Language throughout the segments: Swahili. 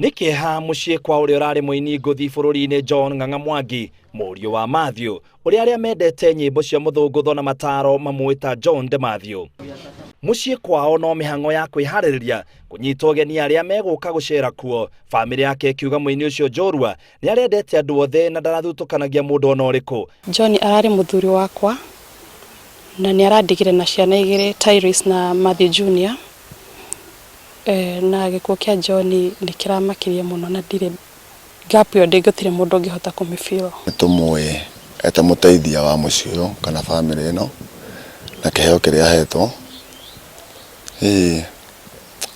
Nikiha mucie kwa uri urari muini nguthi bururi-ini John Ng'ang'a Mwangi, murio wa Matthew, uri aria mendete nyimbo cia muthungutho na mataro mamwita John de Matthew. Mucie kwao no mihango ya kwihaririria kunyita ugeni aria meguka gucera kuo. Family yake kiuga muini ucio Jorua ni arendete andu othe na ndarathutukanagia mundu ona uriku. John arari muthuri wakwa na ni arandigire na ciana igiri, Tyrese na Matthew Junior. Na gikuo kia John ni kiramakiria muno na ndire gap yo ndigutire mundu ngihota kumifiro. Tumwe eta muteithia wa mucio kana family ino na kiheo kiria hetwo.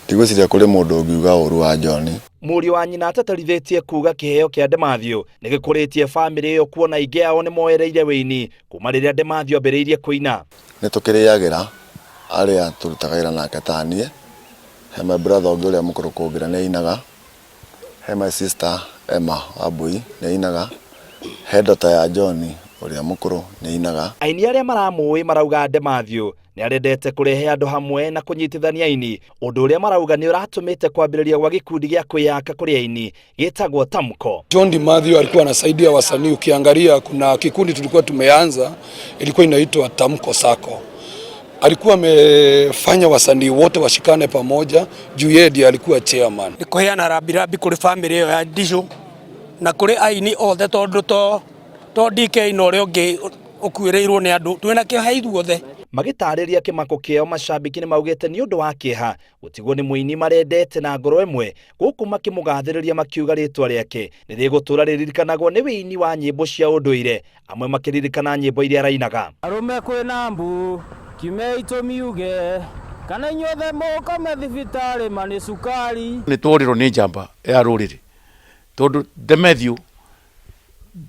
Ndigwiciria kuri mundu ngiuga uru wa John. Murio wa nyina atarithitie kuga kiheo kia de Matthew ni gikuritie family iyo kuona ingi ao ni moereire wini kuma riria de Matthew ambiriirie kuina. Ni tukiriagira aria turutagaira nake tanie. He my brother uria mukuru kugira ne inaga. He my sister Emma Abui ne inaga. He daughter ya John uria mukuru ne inaga. Aini aria maramui marauga de Matthew ni arendete kurehe andu hamwe na kunyitithania aini, undu uria marauga ni uratumite kwambiriria gwa gikundi gia kwiyaka kuri aini gitagwo Tamko. John de Matthew alikuwa anasaidia wasanii. Ukiangalia kuna kikundi tulikuwa tumeanza ilikuwa inaitwa Tamko Sako. Alikuwa amefanya wasanii wote washikane pamoja, juu yeye ndiye alikuwa chairman. Nikuheana rabirabi kuri family yo ya Disho na kuri aini othe tondu to DK no ri ungi ukuireirwo ni andu twina kiha ithuothe. Magitariria kimako kiao macambiki ni maugite ni undu wa kiha gutigwo ni muini marendete na ngoro imwe guku makimugathiriria makiuga ritwa riake ni rigutura riririkanagwo ni wini wa nyimbo cia unduire, amwe makiririkana nyimbo iria arainaga. Arume kwina mbu kimeito miuge kana inyothe moko mathibitari mani sukari ni tworiro ni njamba ya ruriri tondu de Matthew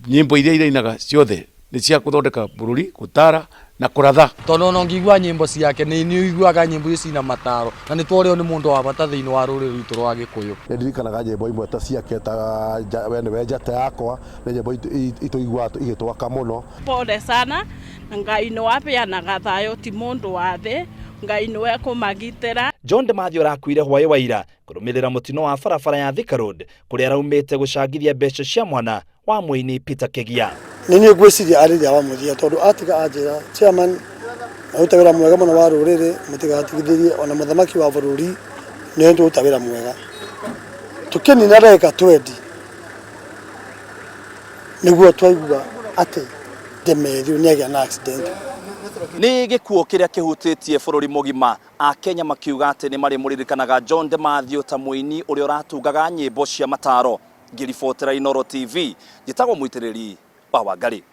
nyimbo iria irainaga ciothe ni cia kuthondeka bururi, gutara na kuratha. Tondu no ngigwa nyimbo ciake ni igwaga nyimbo ici na mataro na ni tworio ni mundu wa bata thiini wa ruriri rwitu rwa Gikuyu. Ndirikanaga nyimbo imwe ta ciake ta wene wenjete yakwa ni nyimbo ituigwa igitwaka muno. Pole sana, Ngai no apeanaga thayo ti mundu wa thi, Ngai no ekumagitira. John de Matthew arakuire hwai waira kurumirira mutino wa barabara ya Thika Road kuria araumite gucangithia mbeca cia mwana wa muini Peter Kegia. Nini gwiciria ariria wa muthia tondu atiga ajira chairman utawira mwega muno wa ruriri mutigatigithirie ona muthamaki wa bururi ni ndu utawira mwega tukinina reka twendi niguo twaigua ati de Matthew ni agia na accident. Ni gikuo kiria kihutitie bururi mugima. Akenya makiuga ati ni mari muririkanaga John de Matthew ta muini uria uratungaga nyimbo cia mataro. Ngiribotera Inoro TV, njitagwo muitiriri wa Wangari.